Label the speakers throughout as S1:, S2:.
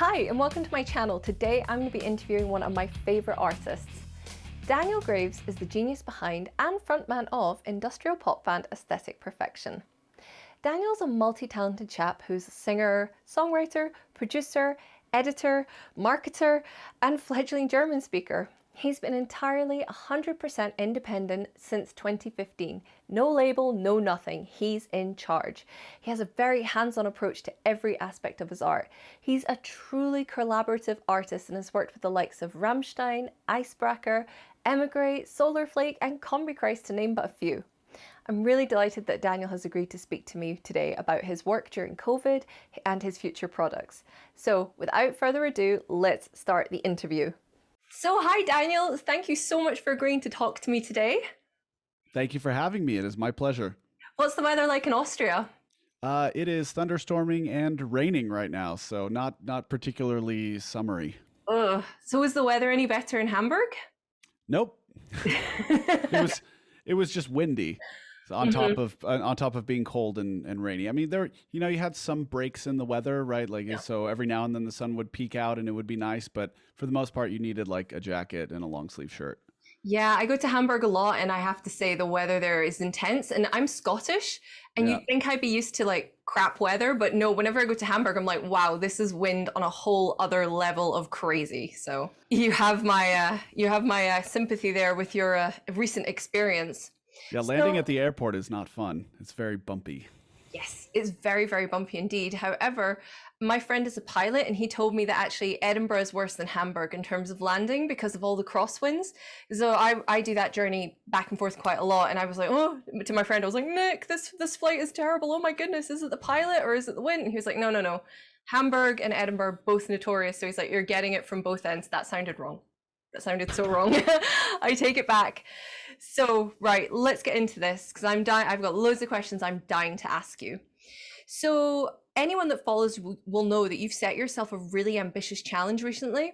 S1: Hi, and welcome to my channel. Today I'm going to be interviewing one of my favourite artists. Daniel Graves is the genius behind and frontman of industrial pop band Aesthetic Perfection. Daniel's a multi-talented chap who's a singer, songwriter, producer, editor, marketer, and fledgling German speaker. He's been entirely 100% independent since 2015. No label, no nothing. He's in charge. He has a very hands-on approach to every aspect of his art. He's a truly collaborative artist and has worked with the likes of Rammstein, Icebreaker, Emigrate, Solarflake, and Combichrist, to name but a few. I'm really delighted that Daniel has agreed to speak to me today about his work during COVID and his future products. So without further ado, let's start the interview. So hi Daniel, thank you so much for agreeing to talk to me today.
S2: Thank you for having me. It is my pleasure.
S1: What's the weather like in Austria?
S2: It is thunderstorming and raining right now, so not particularly summery.
S1: Ugh. So is the weather any better in Hamburg?
S2: Nope. It was just windy. So on top of being cold and rainy. I mean, you had some breaks in the weather, right? Like, so every now and then the sun would peek out and it would be nice, but for the most part, you needed like a jacket and a long sleeve shirt.
S1: Yeah, I go to Hamburg a lot and I have to say the weather there is intense, and I'm Scottish and
S2: Yeah.
S1: you'd think I'd be used to like crap weather, but no, whenever I go to Hamburg, I'm like, wow, this is wind on a whole other level of crazy. So you have my sympathy there with your recent experience.
S2: Yeah, landing at the airport is not fun. It's very bumpy.
S1: Yes, it's very, very bumpy indeed. However, my friend is a pilot and he told me that actually Edinburgh is worse than Hamburg in terms of landing because of all the crosswinds. So I do that journey back and forth quite a lot. And I was like, oh, to my friend, I was like, Nick, this flight is terrible. Oh my goodness, is it the pilot or is it the wind? And he was like, no. Hamburg and Edinburgh, both notorious. So he's like, you're getting it from both ends. That sounded wrong. That sounded so wrong. I take it back. So, right, let's get into this because I'm dying. I've got loads of questions I'm dying to ask you. So, anyone that follows will know that you've set yourself a really ambitious challenge recently,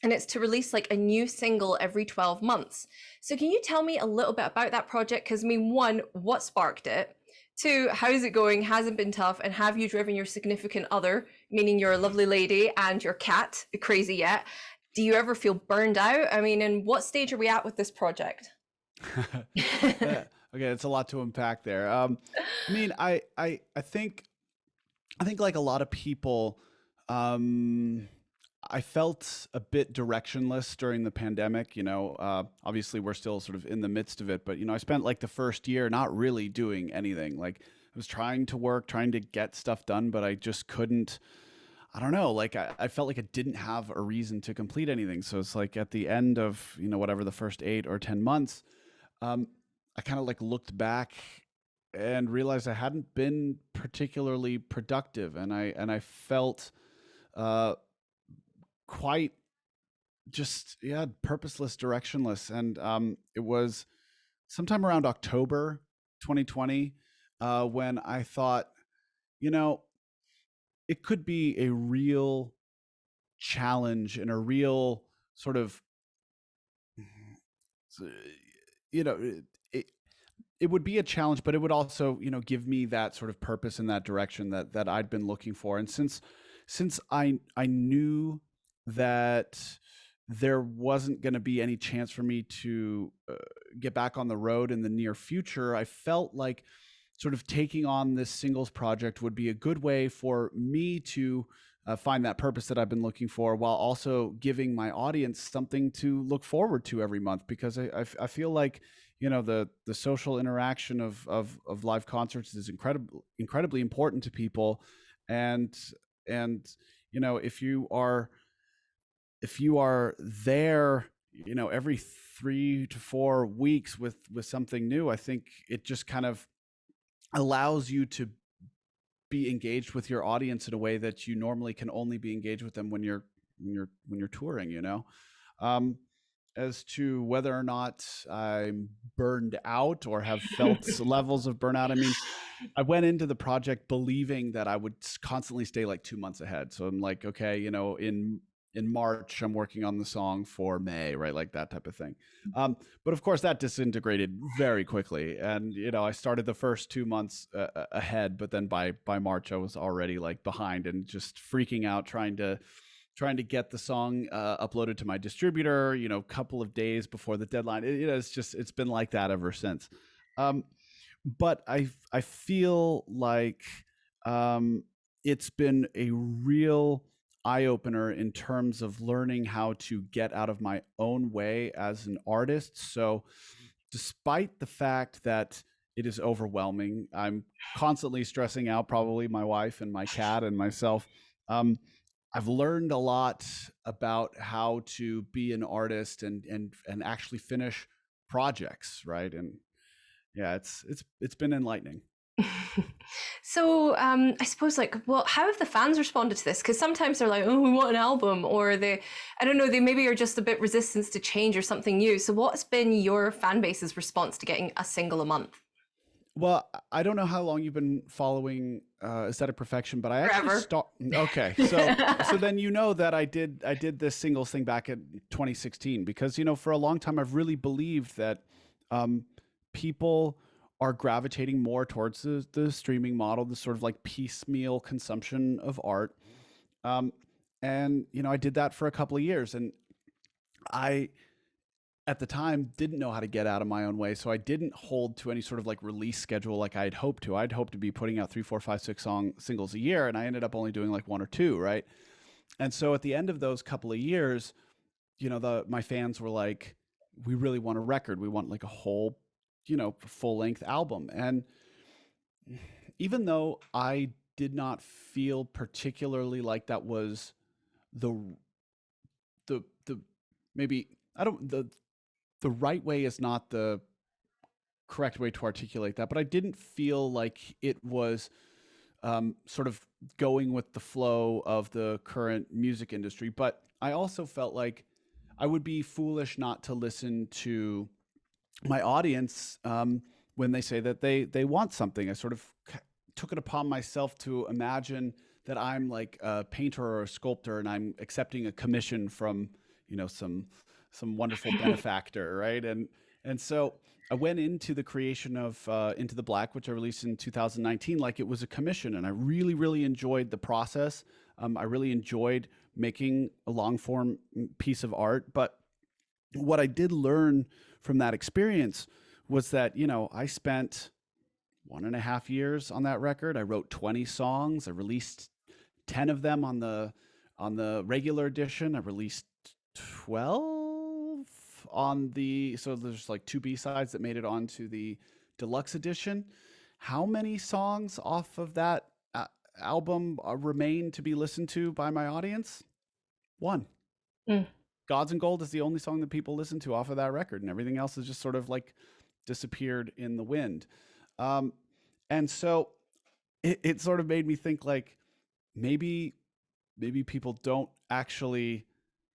S1: and it's to release like a new single every 12 months. So, can you tell me a little bit about that project? Because, I mean, one, what sparked it? Two, how's it going? Has it been tough? And have you driven your significant other, meaning your lovely lady and your cat, crazy yet? Do you ever feel burned out? I mean, and what stage are we at with this project?
S2: Okay, it's a lot to unpack there. I mean, I think like a lot of people, I felt a bit directionless during the pandemic. Obviously we're still sort of in the midst of it, but I spent like the first year not really doing anything. Like I was trying to work, trying to get stuff done, but I just couldn't. I don't know, like I felt like I didn't have a reason to complete anything. So it's like at the end of, whatever the first 8 or 10 months, I kind of like looked back and realized I hadn't been particularly productive. And I felt quite just, purposeless, directionless. And it was sometime around October 2020 when I thought, it could be a real challenge and a real sort of, it, it would be a challenge, but it would also, give me that sort of purpose in that direction that I'd been looking for. And since I knew that there wasn't going to be any chance for me to get back on the road in the near future, I felt like sort of taking on this singles project would be a good way for me to find that purpose that I've been looking for, while also giving my audience something to look forward to every month. Because I feel like, the social interaction of live concerts is incredibly important to people. And if you are there, every 3 to 4 weeks with something new, I think it just kind of allows you to be engaged with your audience in a way that you normally can only be engaged with them when you're touring. As to whether or not I'm burned out or have felt levels of burnout, I mean, I went into the project believing that I would constantly stay like 2 months ahead. So I'm like, okay, in March, I'm working on the song for May, right? Like that type of thing. But of course that disintegrated very quickly. And, I started the first 2 months ahead, but then by March I was already like behind and just freaking out, trying to trying to get the song uploaded to my distributor, a couple of days before the deadline. It's been like that ever since. Um, but I feel like um, it's been a real eye opener in terms of learning how to get out of my own way as an artist. So, despite the fact that it is overwhelming, I'm constantly stressing out, probably my wife and my cat and myself. Um, I've learned a lot about how to be an artist and actually finish projects, right? And yeah, it's been enlightening.
S1: So I suppose like, well, how have the fans responded to this? Because sometimes they're like, oh, we want an album, or they, I don't know, they maybe are just a bit resistant to change or something new. So what's been your fan base's response to getting a single a month?
S2: Well, I don't know how long you've been following Aesthetic Perfection, but I actually
S1: Forever.
S2: start. Okay, so then you know that I did this singles thing back in 2016 because for a long time I've really believed that um, people are gravitating more towards the streaming model, the sort of like piecemeal consumption of art, um, and I did that for a couple of years, and I at the time didn't know how to get out of my own way, so I didn't hold to any sort of like release schedule like I'd hoped to. I'd hoped to be putting out 3 4 5 6 singles a year, and I ended up only doing like one or two, right? And so at the end of those couple of years, the my fans were like, we really want a record, we want like a whole full length album. And even though I did not feel particularly like that was the the maybe I don't the right way is not the correct way to articulate that, but I didn't feel like it was sort of going with the flow of the current music industry. But I also felt like I would be foolish not to listen to my audience when they say that they want something. I sort of took it upon myself to imagine that I'm like a painter or a sculptor, and I'm accepting a commission from some wonderful benefactor, right? And so I went into the creation of Into the Black, which I released in 2019, like it was a commission, and I really, really enjoyed the process. I really enjoyed making a long form piece of art. But what I did learn from that experience was that, I spent 1.5 years on that record. I wrote 20 songs. I released 10 of them on the regular edition. I released 12 on so there's like two B-sides that made it onto the deluxe edition. How many songs off of that album remain to be listened to by my audience? One.
S1: Mm.
S2: Gods and Gold is the only song that people listen to off of that record, and everything else has just sort of like disappeared in the wind. And so it sort of made me think like maybe people don't actually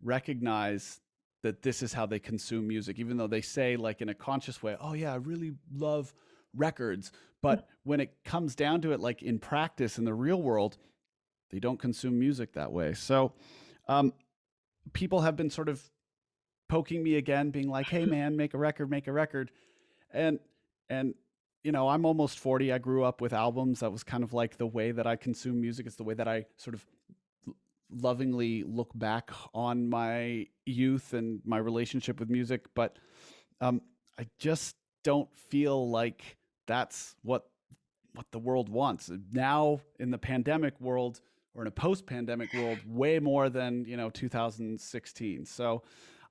S2: recognize that this is how they consume music, even though they say like in a conscious way, oh yeah, I really love records. But when it comes down to it, like in practice in the real world, they don't consume music that way. So um, people have been sort of poking me again, being like, hey man, make a record, make a record. And and I'm almost 40. I grew up with albums. That was kind of like the way that I consume music. It's the way that I sort of lovingly look back on my youth and my relationship with music. But I just don't feel like that's what the world wants now in the pandemic world, or in a post-pandemic world, way more than 2016. So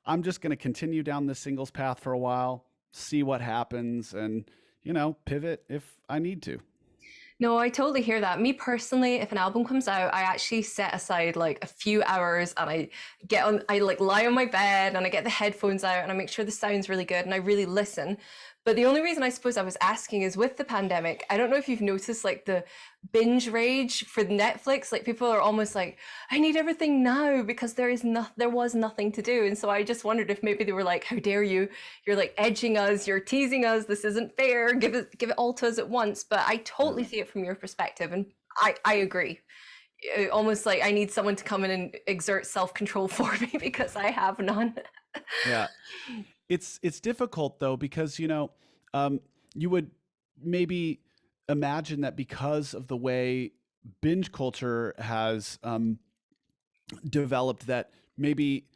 S2: I'm just going to continue down this singles path for a while, see what happens, and pivot if I need to.
S1: No, I totally hear that. Me personally, if an album comes out, I actually set aside like a few hours and I like lie on my bed and I get the headphones out and I make sure the sound's really good and I really listen. But the only reason I suppose I was asking is with the pandemic, I don't know if you've noticed like the binge rage for Netflix. Like people are almost like, I need everything now because there was nothing to do. And so I just wondered if maybe they were like, how dare you? You're like edging us, you're teasing us, this isn't fair, give it all to us at once. But I totally see it from your perspective, and I agree. Almost like I need someone to come in and exert self-control for me because I have none.
S2: Yeah. It's difficult though, because you would maybe imagine that because of the way binge culture has developed that maybe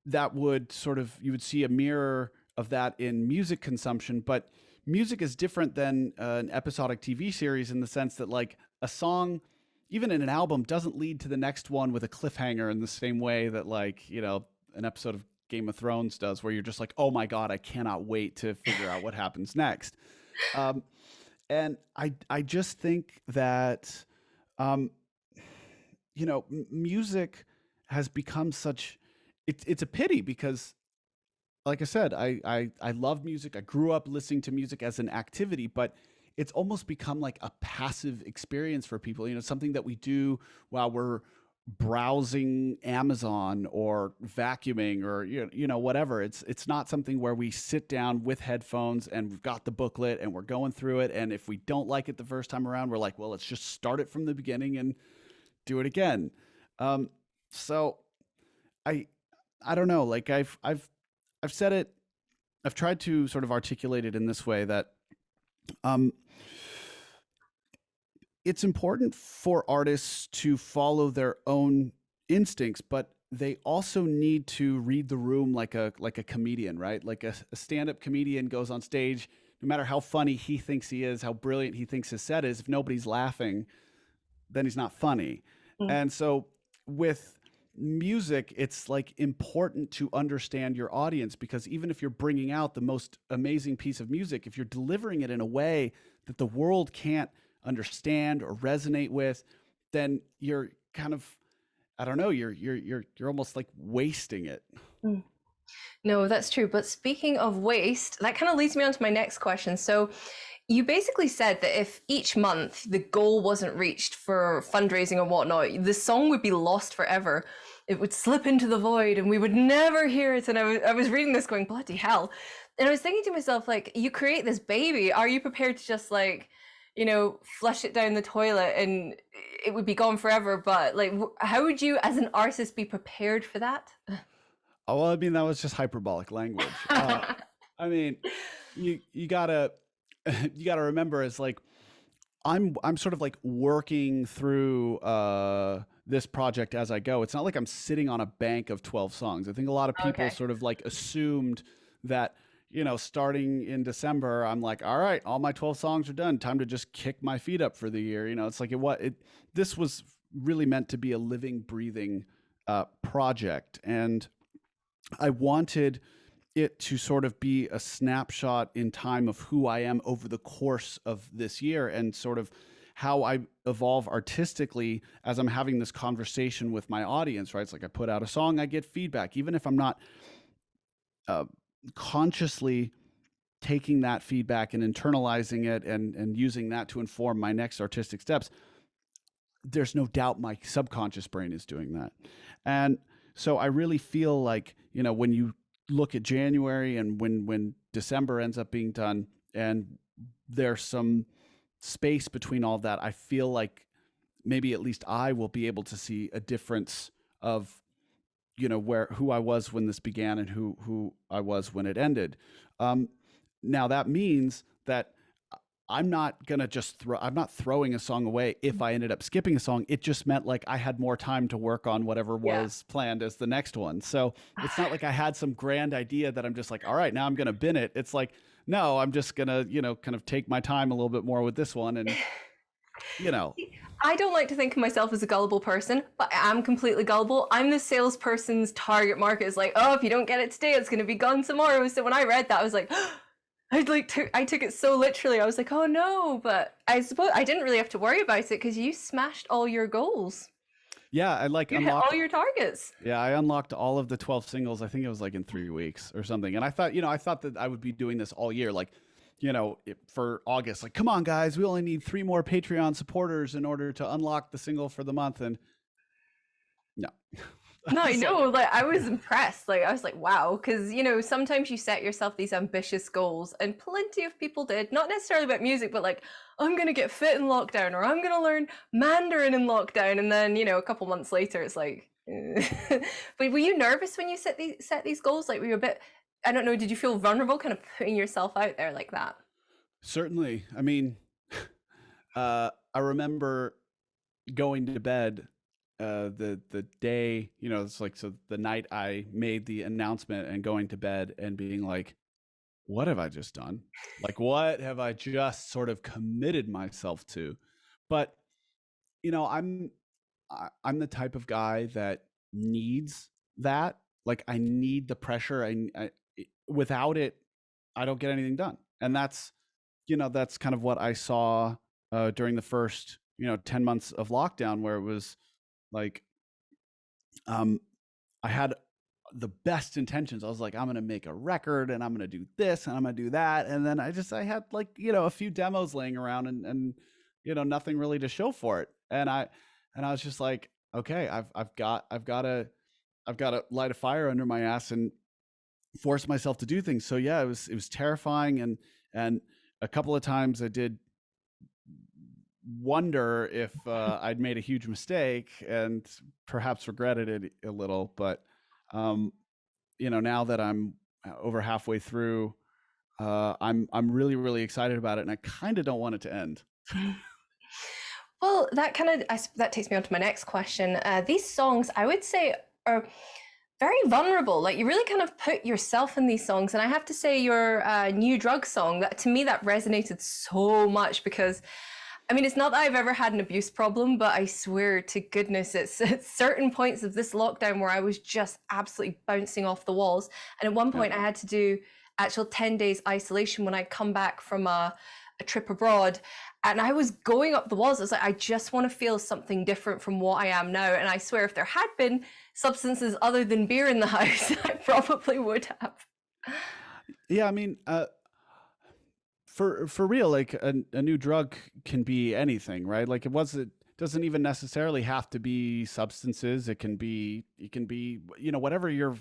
S2: that would sort of, you would see a mirror of that in music consumption. But music is different than an episodic TV series in the sense that, like, a song, even in an album, doesn't lead to the next one with a cliffhanger in the same way that, like, an episode of Game of Thrones does, where you're just like, oh my God, I cannot wait to figure out what happens next. Um, and I just think that, um, music has become such, it's a pity because, like I said, I love music. I grew up listening to music as an activity, but it's almost become like a passive experience for people. Something that we do while we're browsing Amazon or vacuuming or whatever. It's not something where we sit down with headphones and we've got the booklet and we're going through it. And if we don't like it the first time around, we're like, well, let's just start it from the beginning and do it again. So I I don't know. Like I've said it. I've tried to sort of articulate it in this way that, um, it's important for artists to follow their own instincts, but they also need to read the room like a comedian, right? Like a stand-up comedian goes on stage, no matter how funny he thinks he is, how brilliant he thinks his set is, if nobody's laughing, then he's not funny.
S1: Mm.
S2: And so with music, it's like important to understand your audience, because even if you're bringing out the most amazing piece of music, if you're delivering it in a way that the world can't understand or resonate with, then you're kind of, I don't know, you're almost like wasting it.
S1: Mm. No, that's true. But speaking of waste, that kind of leads me on to my next question. So, you basically said that if each month the goal wasn't reached for fundraising or whatnot, the song would be lost forever. It would slip into the void and we would never hear it. And I was reading this going, bloody hell. And I was thinking to myself, like, you create this baby. Are you prepared to just, like, flush it down the toilet and it would be gone forever? But, like, how would you, as an artist, be prepared for that?
S2: Oh, well, I mean, that was just hyperbolic language. I mean, you gotta you gotta remember, it's like I'm sort of like working through this project as I go. It's not like I'm sitting on a bank of 12 songs. I think a lot of people
S1: Okay.
S2: sort of like assumed that, starting in December, I'm like, all right, all my 12 songs are done. Time to just kick my feet up for the year. It's like this was really meant to be a living, breathing project. And I wanted it to sort of be a snapshot in time of who I am over the course of this year, and sort of how I evolve artistically as I'm having this conversation with my audience, right? It's like I put out a song, I get feedback. Even if I'm not uh, consciously taking that feedback and internalizing it and using that to inform my next artistic steps, there's no doubt my subconscious brain is doing that. And so I really feel like, when you look at January and when December ends up being done and there's some space between all of that, I feel like maybe at least I will be able to see a difference of, who I was when this began and who I was when it ended. Now that means that I'm not gonna just I'm not throwing a song away if I ended up skipping a song. It just meant like I had more time to work on whatever
S1: Yeah.
S2: was planned as the next one. So it's not like I had some grand idea that I'm just like, all right, now I'm gonna bin it. It's like, no, I'm just gonna, kind of take my time a little bit more with this one. And, you know,
S1: I don't like to think of myself as a gullible person, but I am completely gullible. I'm the salesperson's target market. Is like, oh, if you don't get it today, it's going to be gone tomorrow. So when I read that, I was like, I took it so literally. I was like, oh no, but I suppose I didn't really have to worry about it because you smashed all your goals.
S2: yeah, I like
S1: You hit
S2: unlocked.
S1: all your targets.
S2: Yeah, I unlocked all of the 12 singles. I think it was like in 3 weeks or something. And I thought that I would be doing this all year. Like, for August, like, come on, guys, we only need 3 more Patreon supporters in order to unlock the single for the month. And no,
S1: No, I
S2: it's
S1: know.
S2: like,
S1: Like I was impressed. Like I was like, wow, because sometimes you set yourself these ambitious goals, and plenty of people did. Not necessarily about music, but like, I'm gonna get fit in lockdown, or I'm gonna learn Mandarin in lockdown, and then a couple months later, it's like. But were you nervous when you set these goals? Like, were you a bit? I don't know. Did you feel vulnerable, kind of putting yourself out there like that?
S2: certainly. I mean, I remember going to bed the day, you know, it's like, so the night I made the announcement and going to bed and being like, what have I just done? Like, what have I just sort of committed myself to? But, you know, I'm the type of guy that needs that. Like, I need the pressure. Without it, I don't get anything done. And that's, you know, that's kind of what I saw during the first, you know, 10 months of lockdown, where it was like, um, I had the best intentions. I was like, I'm going to make a record and I'm going to do this and I'm going to do that. And then I had like, you know, a few demos laying around and, you know, nothing really to show for it. And I was just like, okay, I've got to light a fire under my ass and force myself to do things. So yeah, it was terrifying. And a couple of times I did wonder if I'd made a huge mistake and perhaps regretted it a little. But you know, now that I'm over halfway through, I'm really really excited about it, and I kind of don't want it to end.
S1: Well, that takes me on to my next question. These songs, I would say, are very vulnerable. Like, you really kind of put yourself in these songs, and I have to say, your New Drug song, that to me that resonated so much, because I mean, it's not that I've ever had an abuse problem, but I swear to goodness, it's at certain points of this lockdown where I was just absolutely bouncing off the walls. And at one
S2: Yeah.
S1: point, I had to do actual 10 days isolation when I come back from a trip abroad. And I was going up the walls. I was like, I just want to feel something different from what I am now. And I swear, if there had been substances other than beer in the house, I probably would have.
S2: Yeah, I mean, for real, like a new drug can be anything, right? Like, it doesn't even necessarily have to be substances. It can be, you know, whatever your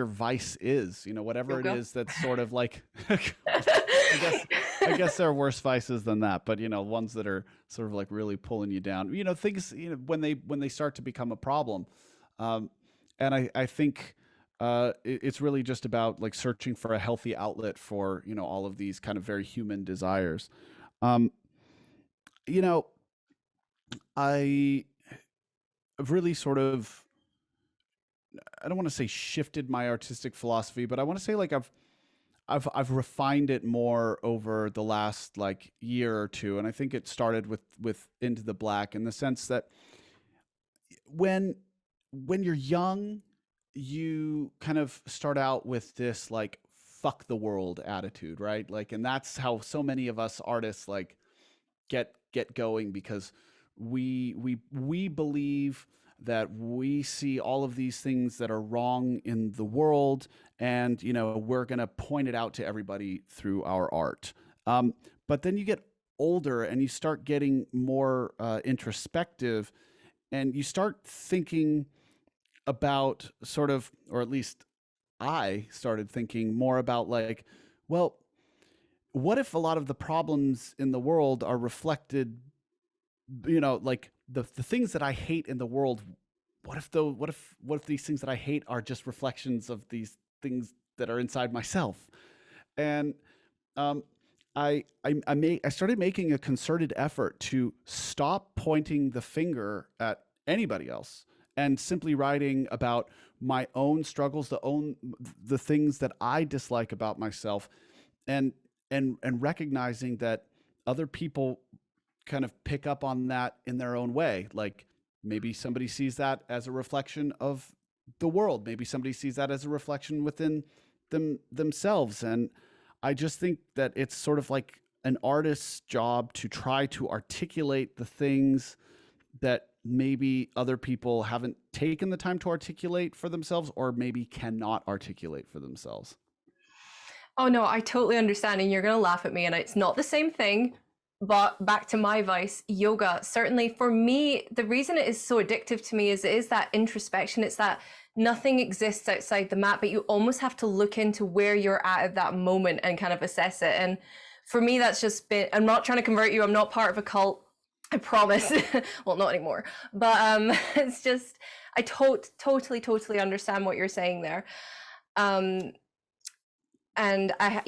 S2: vice is, you know, whatever it
S1: Yoga.
S2: is that's sort of like, I guess there are worse vices than that, but you know, ones that are sort of like really pulling you down, you know, things, you know, when they start to become a problem. And I think it's really just about like searching for a healthy outlet for, you know, all of these kind of very human desires. Um, you know, I have really sort of, I don't want to say shifted my artistic philosophy, but I want to say like I've refined it more over the last like year or two, and I think it started with Into the Black, in the sense that when you're young, you kind of start out with this like fuck the world attitude, right? Like, and that's how so many of us artists like get going, because we believe that we see all of these things that are wrong in the world, and you know, we're going to point it out to everybody through our art. But then you get older and you start getting more introspective, and you start thinking about sort of, or at least I started thinking more about like, well, what if a lot of the problems in the world are reflected, you know, like the things that I hate in the world, what if these things that I hate are just reflections of these things that are inside myself? And um, I started making a concerted effort to stop pointing the finger at anybody else and simply writing about my own struggles, the things that I dislike about myself, and and recognizing that other people kind of pick up on that in their own way. Like, maybe somebody sees that as a reflection of the world. Maybe somebody sees that as a reflection within themselves. And I just think that it's sort of like an artist's job to try to articulate the things that maybe other people haven't taken the time to articulate for themselves, or maybe cannot articulate for themselves.
S1: Oh no, I totally understand, and you're gonna laugh at me, and it's not the same thing. But back to my vice, yoga. Certainly for me, the reason it is so addictive to me is it is that introspection. It's that nothing exists outside the mat, but you almost have to look into where you're at that moment and kind of assess it. And for me, that's just been, I'm not trying to convert you, I'm not part of a cult. I promise. Well, not anymore. But it's just, I totally understand what you're saying there. Um, and I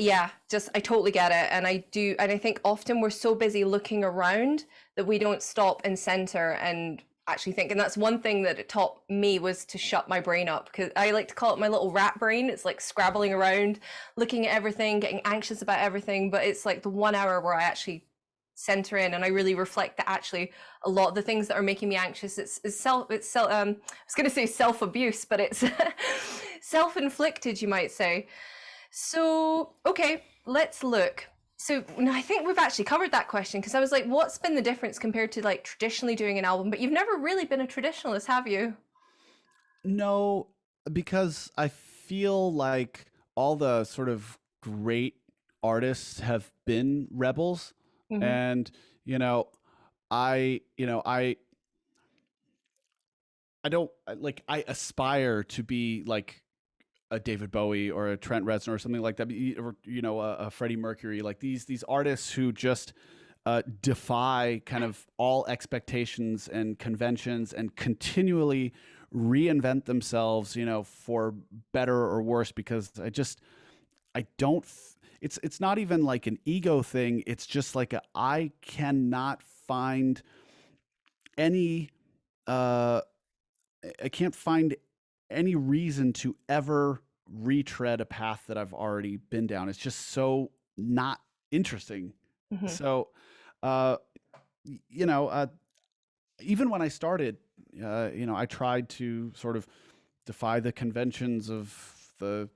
S1: totally get it, and I do, and I think often we're so busy looking around that we don't stop and center and actually think. And that's one thing that it taught me, was to shut my brain up, because I like to call it my little rat brain. It's like scrabbling around, looking at everything, getting anxious about everything. But it's like the 1 hour where I actually center in and I really reflect that actually a lot of the things that are making me anxious, I was going to say self abuse, but it's self inflicted, you might say. So, okay, let's look. So I think we've actually covered that question, because I was like, what's been the difference compared to like traditionally doing an album? But you've never really been a traditionalist, have you?
S2: No, because I feel like all the sort of great artists have been rebels,
S1: Hmm.
S2: and you know, I don't like I aspire to be like a David Bowie or a Trent Reznor or something like that, or a Freddie Mercury, like these artists who just defy kind of all expectations and conventions and continually reinvent themselves, for better or worse. Because I don't. It's not even like an ego thing. It's just like I cannot find any. Uh, I can't find any reason to ever retread a path that I've already been down. It's just so not interesting.
S1: Hmm.
S2: So, uh, you know, uh, even when I started, I tried to sort of defy the conventions of the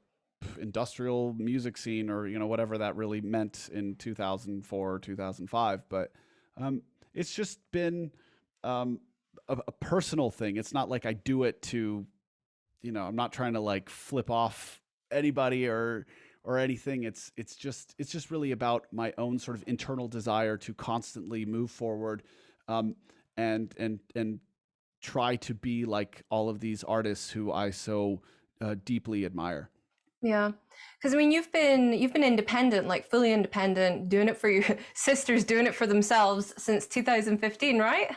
S2: industrial music scene, or whatever that really meant in 2004 2005. But it's just been um, a personal thing. It's not like I do it to, I'm not trying to like flip off anybody or anything. It's just really about my own sort of internal desire to constantly move forward, um, and try to be like all of these artists who I so deeply admire.
S1: Yeah. Because I mean, you've been independent, like fully independent, doing it for your sisters, doing it for themselves since 2015, right?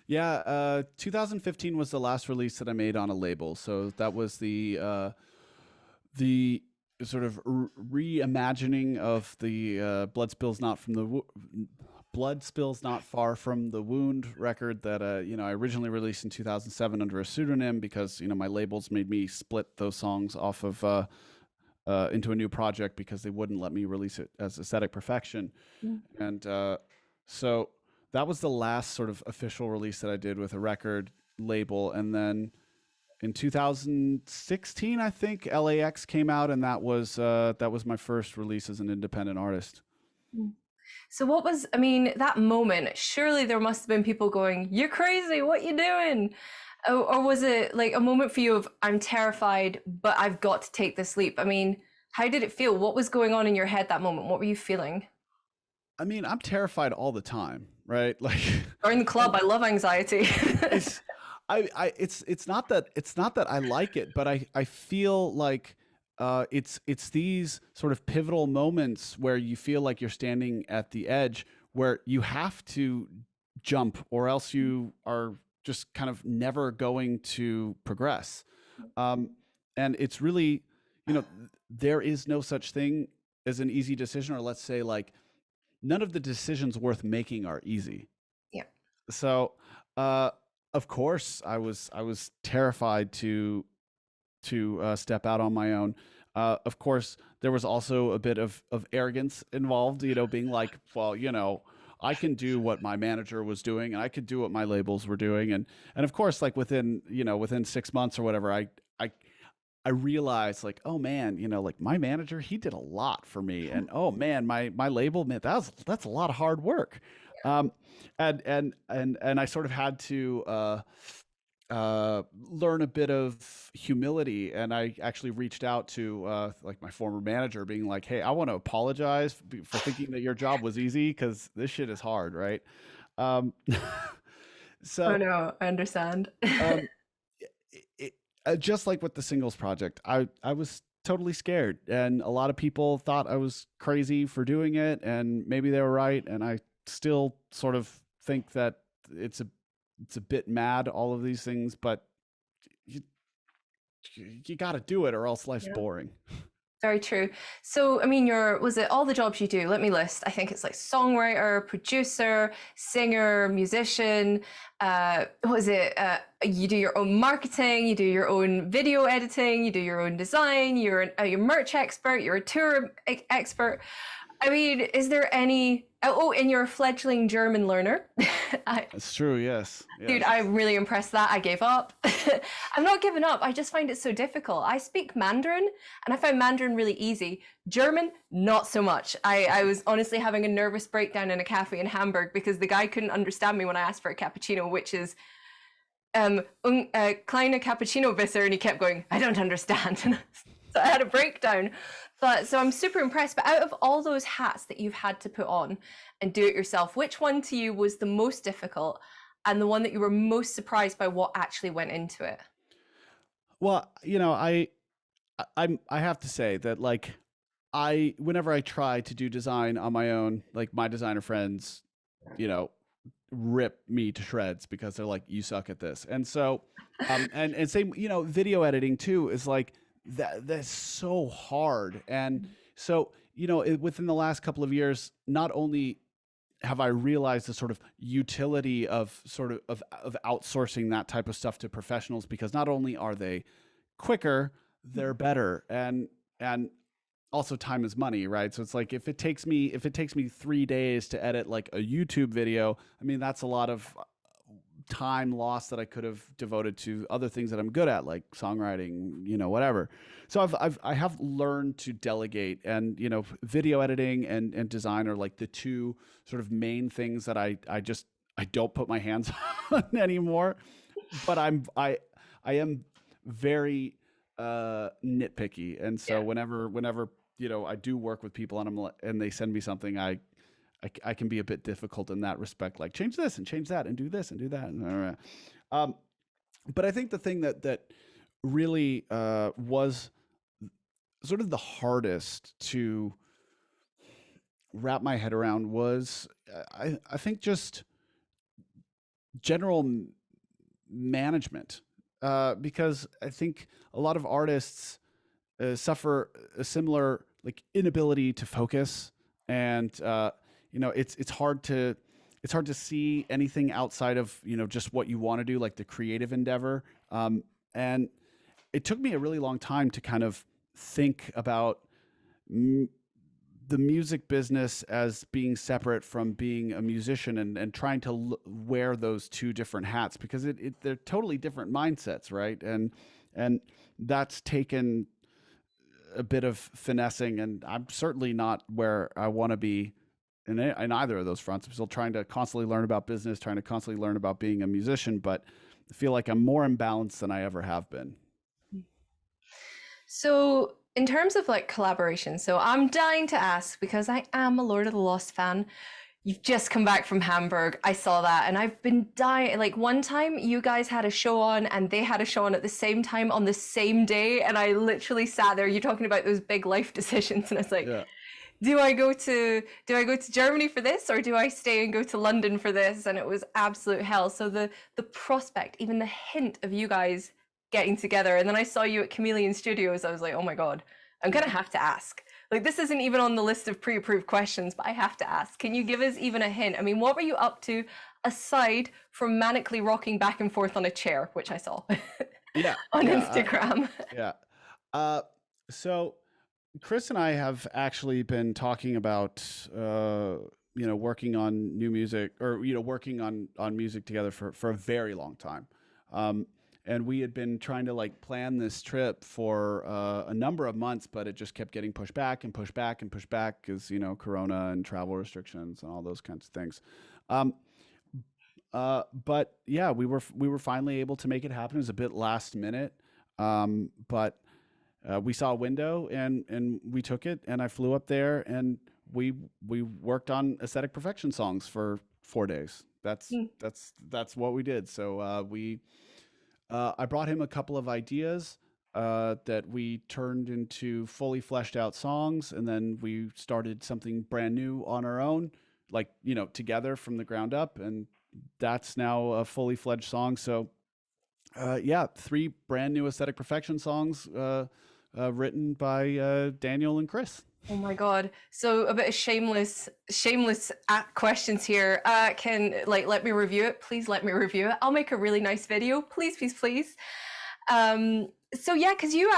S2: Yeah, 2015 was the last release that I made on a label. So that was the sort of reimagining of the blood spills not far from the wound record that I originally released in 2007 under a pseudonym, because my labels made me split those songs off of into a new project because they wouldn't let me release it as Aesthetic Perfection.
S1: Mm.
S2: And so that was the last sort of official release that I did with a record label. And then in 2016, I think LAX came out, and that was my first release as an independent artist.
S1: Mm. So what was, I mean, that moment, surely there must have been people going, "You're crazy, what you doing?" Or was it like a moment for you of, "I'm terrified, but I've got to take this leap"? I mean, how did it feel? What was going on in your head that moment? What were you feeling?
S2: I mean, I'm terrified all the time, right? Like,
S1: Join the club, I love anxiety.
S2: it's it's not that I like it, but I feel like it's these sort of pivotal moments where you feel like you're standing at the edge, where you have to jump, or else you are just kind of never going to progress. Um, and it's really, there is no such thing as an easy decision, or let's say like none of the decisions worth making are easy.
S1: Yeah.
S2: So, uh, of course, I was terrified to step out on my own. Of course, there was also a bit of arrogance involved, being like, well, I can do what my manager was doing, and I could do what my labels were doing, and of course, like within 6 months or whatever, I I realized like, oh man, like my manager, he did a lot for me, and oh man, my label, man, that's a lot of hard work. Um, and I sort of had to learn a bit of humility, and I actually reached out to like my former manager, being like, hey, I want to apologize for thinking that your job was easy, because this shit is hard, right? Um,
S1: Oh
S2: so
S1: no, I understand.
S2: um, it, just like with the singles project, I was totally scared, and a lot of people thought I was crazy for doing it, and maybe they were right, and I still sort of think that it's a it's a bit mad, all of these things, but you you got to do it, or else life's
S1: Yeah.
S2: boring.
S1: very true. So, I mean, was it all the jobs you do? Let me list. I think it's like songwriter, producer, singer, musician. What is it? You do your own marketing, you do your own video editing, you do your own design, you're a merch expert, you're a tour expert. I mean, is there any? Oh, and you're a fledgling German learner. I,
S2: It's true. Yes.
S1: Dude,
S2: Yes.
S1: I'm really impressed that I gave up. I'm not giving up. I just find it so difficult. I speak Mandarin and I find Mandarin really easy. German, not so much. I was honestly having a nervous breakdown in a cafe in Hamburg because the guy couldn't understand me when I asked for a cappuccino, which is kleine Cappuccino Bisser, and he kept going, I don't understand. So I had a breakdown. But so I'm super impressed. But out of all those hats that you've had to put on and do it yourself, which one to you was the most difficult and the one that you were most surprised by what actually went into it?
S2: Well, I have to say that like whenever I try to do design on my own, like my designer friends, you know, rip me to shreds because they're like, you suck at this. And so, and same, video editing too is like that's so hard. And so, within the last couple of years, not only have I realized the sort of utility of of outsourcing that type of stuff to professionals, because not only are they quicker, they're better. And also time is money, right? So it's like if it takes me 3 days to edit like a YouTube video, I mean that's a lot of time lost that I could have devoted to other things that I'm good at, like songwriting, whatever. So I have learned to delegate, and video editing and design are like the two sort of main things that I don't put my hands on anymore. But I am very nitpicky, and so
S1: Yeah.
S2: whenever I do work with people and they send me something, I can be a bit difficult in that respect, like change this and change that and do this and do that. But I think the thing that really was sort of the hardest to wrap my head around was I think just general management, because I think a lot of artists suffer a similar like inability to focus, and it's hard to see anything outside of just what you want to do, like the creative endeavor. And it took me a really long time to kind of think about the music business as being separate from being a musician, and trying to wear those two different hats, because they're totally different mindsets, right? And that's taken a bit of finessing, and I'm certainly not where I want to be in either of those fronts. I'm still trying to constantly learn about business, trying to constantly learn about being a musician, but I feel like I'm more imbalanced than I ever have been.
S1: So, in terms of like collaboration, so I'm dying to ask because I am a Lord of the Lost fan. You've just come back from Hamburg. I saw that and I've been dying. Like one time you guys had a show on and they had a show on at the same time on the same day. And I literally sat there, you're talking about those big life decisions. And I was like,
S2: Yeah.
S1: do I go to Germany for this, or do I stay and go to London for this? And it was absolute hell. So the prospect, even the hint of you guys getting together, and then I saw you at Chameleon Studios, I was like, oh my God, I'm gonna have to ask. Like this isn't even on the list of pre-approved questions, but I have to ask. Can you give us even a hint? I mean, what were you up to aside from manically rocking back and forth on a chair, which I saw
S2: Yeah.
S1: on
S2: Yeah.
S1: Instagram?
S2: Yeah. So Chris and I have actually been talking about, working on new music, or, working on music together for a very long time. And we had been trying to like plan this trip for a number of months, but it just kept getting pushed back and pushed back and pushed back because, Corona and travel restrictions and all those kinds of things. But yeah, we were finally able to make it happen. It was a bit last minute, but we saw a window and we took it, and I flew up there and we worked on aesthetic perfection songs for 4 days. That's what we did. So I brought him a couple of ideas that we turned into fully fleshed out songs, and then we started something brand new on our own, like together from the ground up, and that's now a fully fledged song. So yeah, 3 brand new aesthetic perfection songs written by Daniel and Chris.
S1: Oh my God. So a bit of shameless questions here. Can let me review it? Please let me review it. I'll make a really nice video. Please, please, please. So yeah, because you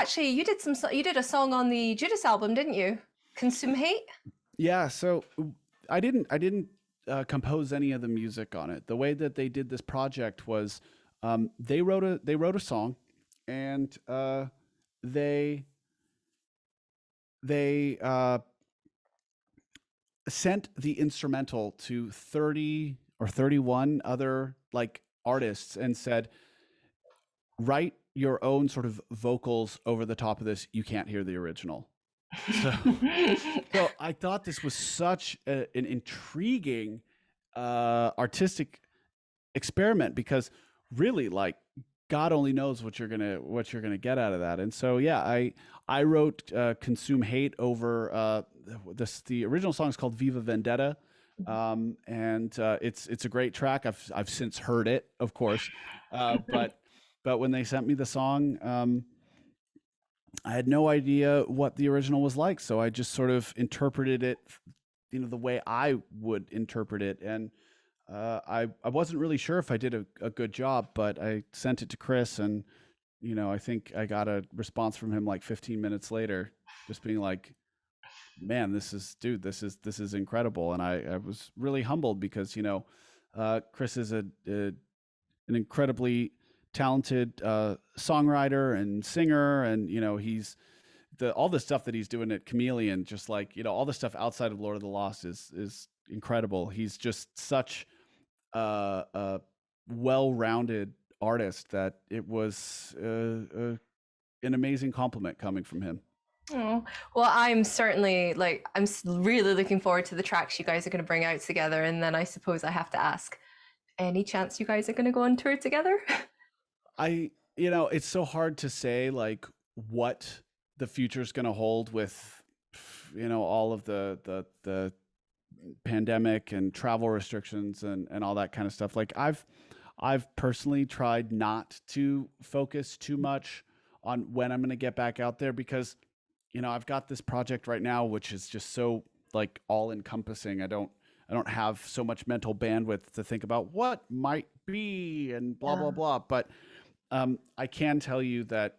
S1: did a song on the Judas album, didn't you? Consume Hate?
S2: Yeah, so I didn't compose any of the music on it. The way that they did this project was they wrote a song, and they sent the instrumental to 30 or 31 other like artists and said, write your own sort of vocals over the top of this. You can't hear the original. So, so I thought this was such an intriguing artistic experiment, because really, like, God only knows what you're gonna get out of that. And so yeah, I wrote "Consume Hate" over this. The original song is called "Viva Vendetta," and it's a great track. I've since heard it, of course, but when they sent me the song, I had no idea what the original was like, so I just sort of interpreted it, the way I would interpret it. And I wasn't really sure if I did a good job, but I sent it to Chris, and I think I got a response from him like 15 minutes later, just being like, "Man, this is incredible." And I was really humbled because Chris is an incredibly talented songwriter and singer, and he's all the stuff that he's doing at Chameleon, just like all the stuff outside of Lord of the Lost is incredible. He's just such a well-rounded artist that it was an amazing compliment coming from him.
S1: Oh, well, I'm certainly really looking forward to the tracks you guys are going to bring out together. And then I suppose I have to ask, any chance you guys are going to go on tour together?
S2: It's so hard to say like what the future's going to hold with, all of the pandemic and travel restrictions and all that kind of stuff. Like I've personally tried not to focus too much on when I'm going to get back out there, because, I've got this project right now, which is just so like all encompassing. I don't have so much mental bandwidth to think about what might be and blah, blah, blah. But I can tell you that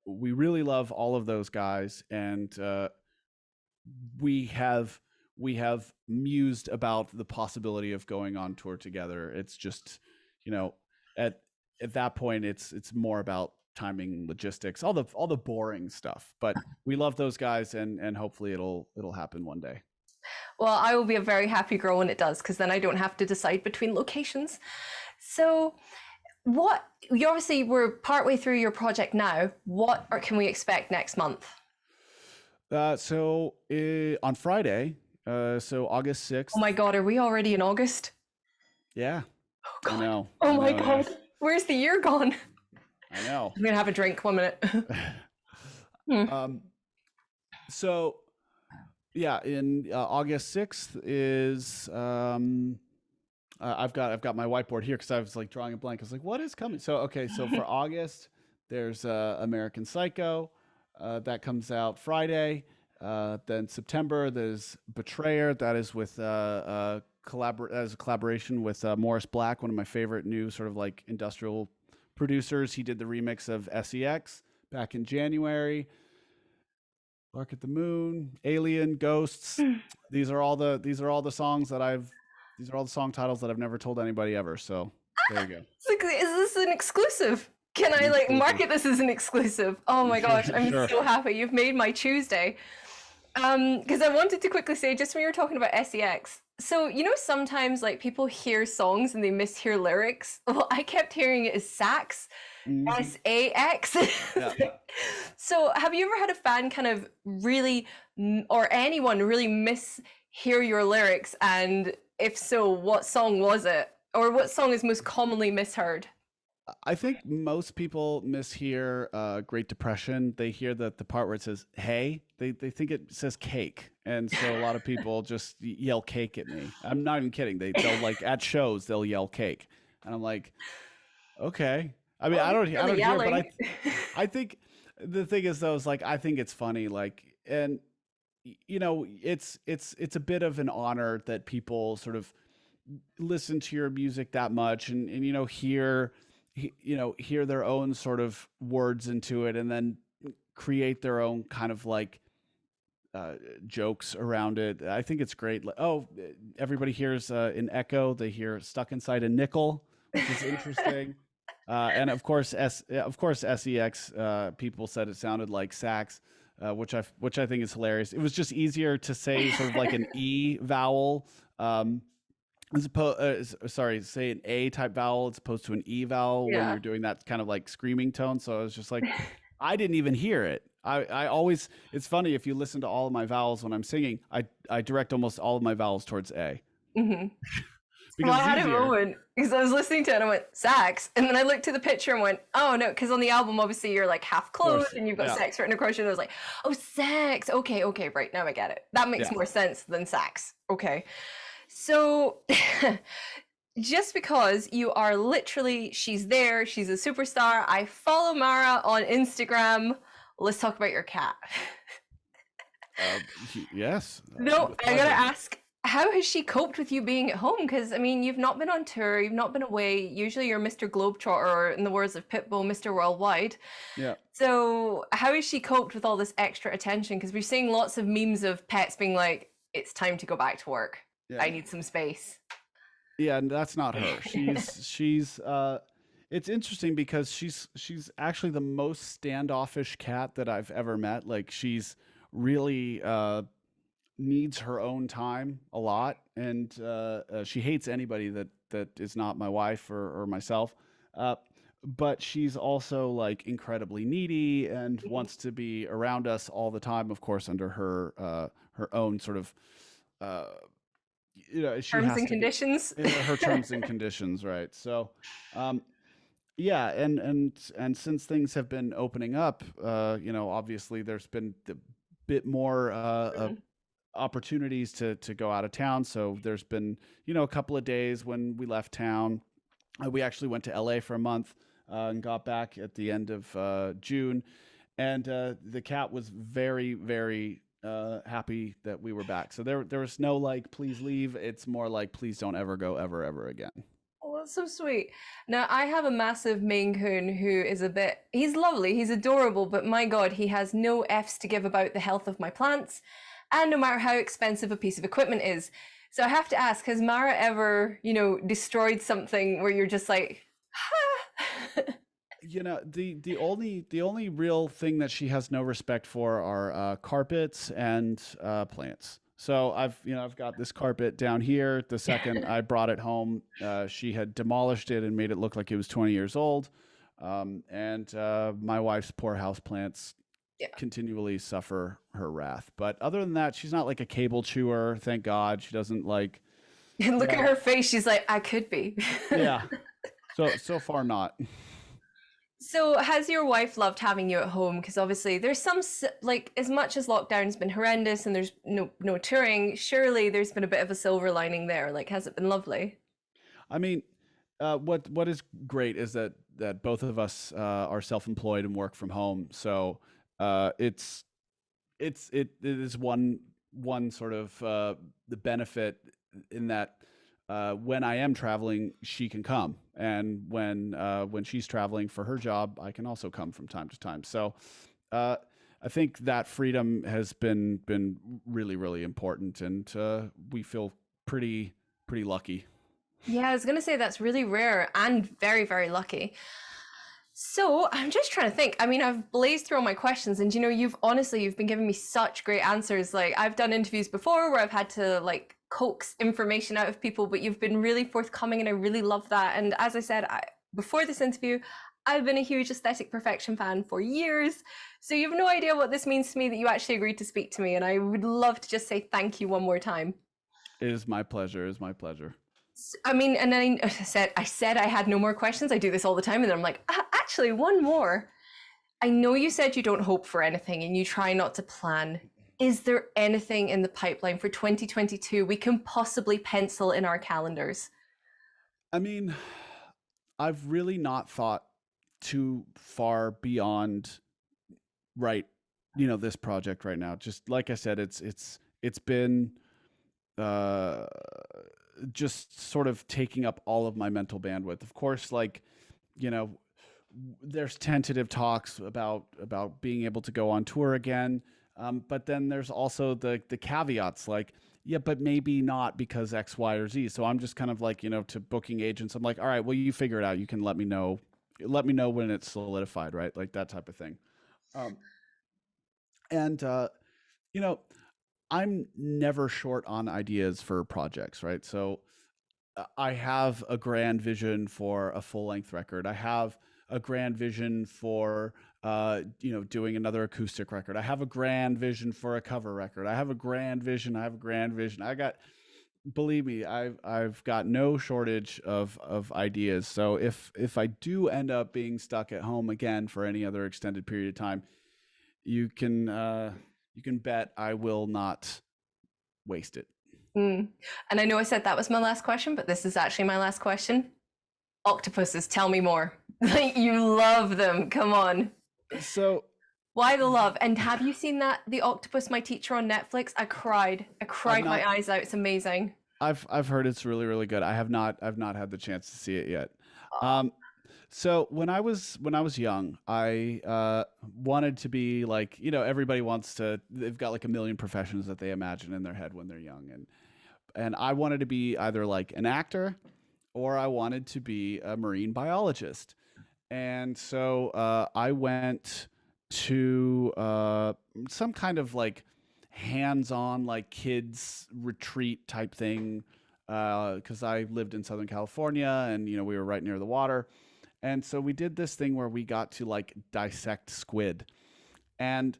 S2: we really love all of those guys, and we have mused about the possibility of going on tour together. It's just, at that point, it's more about timing, logistics, all the boring stuff. But we love those guys, and hopefully it'll happen one day.
S1: Well, I will be a very happy girl when it does, because then I don't have to decide between locations. So we're partway through your project now. What can we expect next month?
S2: So on Friday, so August 6th.
S1: Oh my God, are we already in August?
S2: Yeah.
S1: Oh God.
S2: I know.
S1: Oh my God. Yeah. Where's the year gone?
S2: I know.
S1: I'm going to have a drink. 1 minute.
S2: So yeah, in August 6th is I've got my whiteboard here because I was like drawing a blank. I was like, what is coming? So okay, so for August, there's American Psycho, that comes out Friday. Then September, there's Betrayer, that is with as a collaboration with Morris Black, one of my favorite new sort of like industrial producers. He did the remix of SEX back in January. Bark at the Moon, Alien, Ghosts. These are all the songs that these are all the song titles that I've never told anybody ever. So there you go.
S1: Is this an exclusive? Can I like market this as an exclusive? Oh my gosh, I'm so happy. You've made my Tuesday. Because I wanted to quickly say, just when you were talking about SEX, so sometimes like people hear songs and they mishear lyrics. Well, I kept hearing it as sax, SAX.
S2: Yeah.
S1: So have you ever had a fan kind of really, or anyone really mishear your lyrics? And if so, what song was it? Or what song is most commonly misheard?
S2: I think most people mishear Great Depression. They hear the part where it says "hey." They think it says "cake," and so a lot of people just yell "cake" at me. I'm not even kidding. They'll like at shows they'll yell "cake," and I'm like, okay. I mean, I don't hear, but I think the thing is though, is like, I think it's funny, like, and you know, it's a bit of an honor that people sort of listen to your music that much, and you know, hear their own sort of words into it, and then create their own kind of like uh, jokes around it. I think it's great. Like, oh, everybody hears an echo. They hear stuck inside a nickel, which is interesting. And of course, sex. People said it sounded like sax, which I think is hilarious. It was just easier to say sort of like an e vowel, as opposed, sorry, say an a type vowel as opposed to an e vowel when
S1: Yeah.
S2: you're doing that kind of like screaming tone. So I was just like, I didn't even hear it. I always, it's funny if you listen to all of my vowels when I'm singing, I direct almost all of my vowels towards A
S1: Hmm. Well,
S2: because
S1: I
S2: it's
S1: had a
S2: easier.
S1: moment because I was listening to it and I went, sax. And then I looked to the picture and went, oh no, because on the album, obviously, you're like half
S2: Of
S1: clothed
S2: course.
S1: and you've got
S2: Yeah.
S1: sex written across you. And I was like, oh, sex. Okay, okay, right. Now I get it. That makes
S2: Yeah.
S1: more sense than sax. Okay. So just because you are literally, she's there, she's a superstar. I follow Mara on Instagram. Let's talk about your cat.
S2: Yes.
S1: No,
S2: With
S1: I gotta
S2: pleasure.
S1: ask, how has she coped with you being at home? Because, I mean, you've not been on tour, you've not been away. Usually you're Mr. Globetrotter, or in the words of Pitbull, Mr. Worldwide.
S2: Yeah.
S1: So, how has she coped with all this extra attention? Because we're seeing lots of memes of pets being like, it's time to go back to work.
S2: Yeah.
S1: I need some space.
S2: Yeah, and that's not her. It's interesting because she's actually the most standoffish cat that I've ever met. Like she's really needs her own time a lot, and she hates anybody that is not my wife or myself. Uh, but she's also like incredibly needy and wants to be around us all the time. Of course, under her own sort of uh, she
S1: Terms
S2: has
S1: and
S2: to be
S1: conditions.
S2: her terms and conditions, right? So, um, yeah, and since things have been opening up, obviously there's been a bit more opportunities to go out of town. So there's been a couple of days when we left town. We actually went to LA for a month and got back at the end of June, and the cat was very very happy that we were back. So there was no like please leave. It's more like please don't ever go ever again.
S1: Oh, that's so sweet. Now, I have a massive Maine Coon who is a bit, he's lovely, he's adorable, but my God, he has no F's to give about the health of my plants, and no matter how expensive a piece of equipment is. So I have to ask, has Mara ever, destroyed something where you're just like, ah?
S2: The only real thing that she has no respect for are carpets and plants. So I've got this carpet down here. The second I brought it home, she had demolished it and made it look like it was 20 years old. And my wife's poor house plants
S1: Yeah.
S2: continually suffer her wrath. But other than that, she's not like a cable chewer. Thank God, she doesn't like.
S1: And look at
S2: Yeah,
S1: her face, she's like, I could be.
S2: yeah. So far not.
S1: So, has your wife loved having you at home? Because obviously, there's some like as much as lockdown's been horrendous and there's no touring. Surely, there's been a bit of a silver lining there. Like, has it been lovely?
S2: I mean, what is great is that both of us are self-employed and work from home. So it is one sort of the benefit in that when I am traveling, she can come, and when she's traveling for her job, I can also come from time to time. So uh, I think that freedom has been really really important, and we feel pretty lucky.
S1: Yeah, I was gonna say that's really rare and very, very lucky. So I'm just trying to think. I mean, I've blazed through all my questions, and you've been giving me such great answers. Like I've done interviews before where I've had to like coax information out of people, but you've been really forthcoming, and I really love that. And as I said, before this interview, I've been a huge Aesthetic Perfection fan for years. So you have no idea what this means to me that you actually agreed to speak to me, and I would love to just say thank you one more time.
S2: It is my pleasure. It is my pleasure.
S1: I mean, and then I said I had no more questions. I do this all the time, and then I'm like, actually, one more. I know you said you don't hope for anything and you try not to plan. Is there anything in the pipeline for 2022 we can possibly pencil in our calendars?
S2: I mean, I've really not thought too far beyond write, this project right now. Just like I said, it's been uh, just sort of taking up all of my mental bandwidth. Of course, like, you know, there's tentative talks about being able to go on tour again, but then there's also the caveats, like, yeah, but maybe not because X, Y, or Z. So I'm just kind of like, to booking agents, I'm like, all right, well, you figure it out. You can let me know when it's solidified, right? Like that type of thing. Um, and you know, I'm never short on ideas for projects, right? So I have a grand vision for a full length record. I have a grand vision for doing another acoustic record. I have a grand vision for a cover record. I have a grand vision. I have a grand vision. Believe me, I've got no shortage of ideas. So if I do end up being stuck at home again for any other extended period of time, you can bet I will not waste it.
S1: Mm. And I know I said that was my last question, but this is actually my last question. Octopuses, tell me more. Like, you love them. Come on.
S2: So
S1: Why the love? And have you seen that The Octopus, My Teacher on Netflix? I cried. I cried my eyes out. It's amazing.
S2: I've heard it's really, really good. I've not had the chance to see it yet.
S1: Oh.
S2: So when I was young, I wanted to be like, everybody wants to. They've got like a million professions that they imagine in their head when they're young, and I wanted to be either like an actor, or I wanted to be a marine biologist. And so I went to some kind of like hands-on like kids retreat type thing, because I lived in Southern California, and we were right near the water. And so we did this thing where we got to like dissect squid. And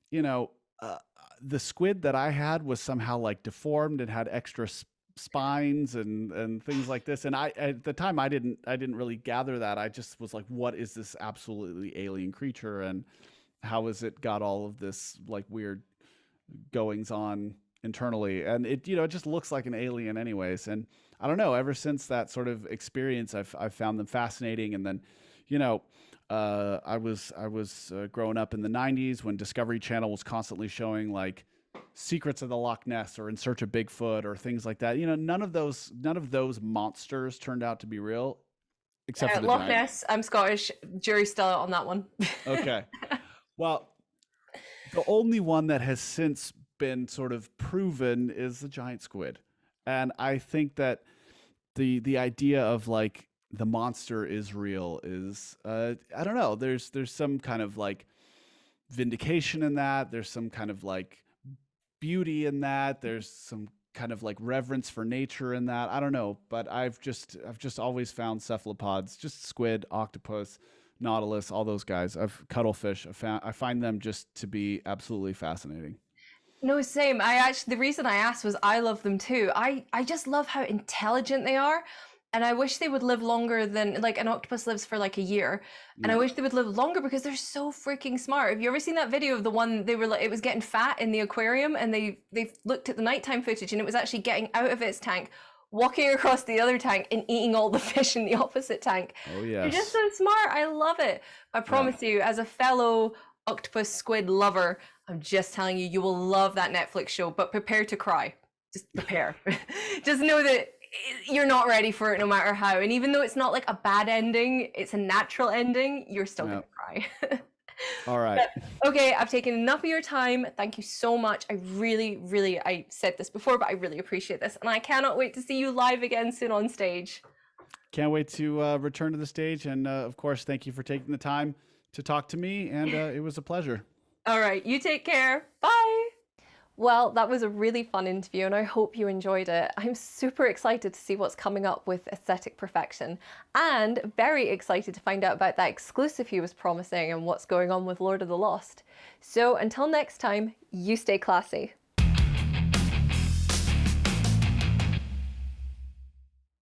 S2: you know uh, the squid that I had was somehow like deformed and had extra spines and things like this. And I, at the time, I didn't really gather that. I just was like, what is this absolutely alien creature, and how has it got all of this like weird goings on internally? And it just looks like an alien anyways. And I don't know, ever since that sort of experience, I've found them fascinating. And then you know I was growing up in the 90s when Discovery Channel was constantly showing like Secrets of the Loch Ness or In Search of Bigfoot or things like that. None of those monsters turned out to be real, except for the
S1: Loch
S2: giant.
S1: Ness, I'm Scottish. Jury's still out on that one.
S2: Okay. Well, the only one that has since been sort of proven is the giant squid. And I think that the idea of like the monster is real is, I don't know, there's some kind of like vindication in that. There's some kind of like beauty in that. There's some kind of like reverence for nature in that. I don't know, but I've just always found cephalopods, just squid, octopus, nautilus, all those guys. I've cuttlefish. I find them just to be absolutely fascinating.
S1: No, same. The reason I asked was I love them too. I just love how intelligent they are. And I wish they would live longer than, like, an octopus lives for like a year. And I
S2: Yeah.
S1: wish they would live longer because they're so freaking smart. Have you ever seen that video of the one they were like, it was getting fat in the aquarium, and they looked at the nighttime footage, and it was actually getting out of its tank, walking across the other tank and eating all the fish in the opposite tank.
S2: Oh
S1: They're just
S2: yes.
S1: so smart. I love it. I
S2: Yeah.
S1: promise you, as a fellow octopus squid lover, I'm just telling you, you will love that Netflix show, but prepare to cry. Just prepare. Just know that you're not ready for it no matter how. And even though it's not like a bad ending, it's a natural ending, you're still
S2: Yeah.
S1: gonna cry.
S2: All right.
S1: But, okay, I've taken enough of your time. Thank you so much. I really, really, I said this before, but I really appreciate this. And I cannot wait to see you live again soon on stage.
S2: Can't wait to return to the stage. And of course, thank you for taking the time to talk to me. And it was a pleasure.
S1: All right, you take care. Bye. Well, that was a really fun interview, and I hope you enjoyed it. I'm super excited to see what's coming up with Aesthetic Perfection, and very excited to find out about that exclusive he was promising and what's going on with Lord of the Lost. So until next time, you stay classy.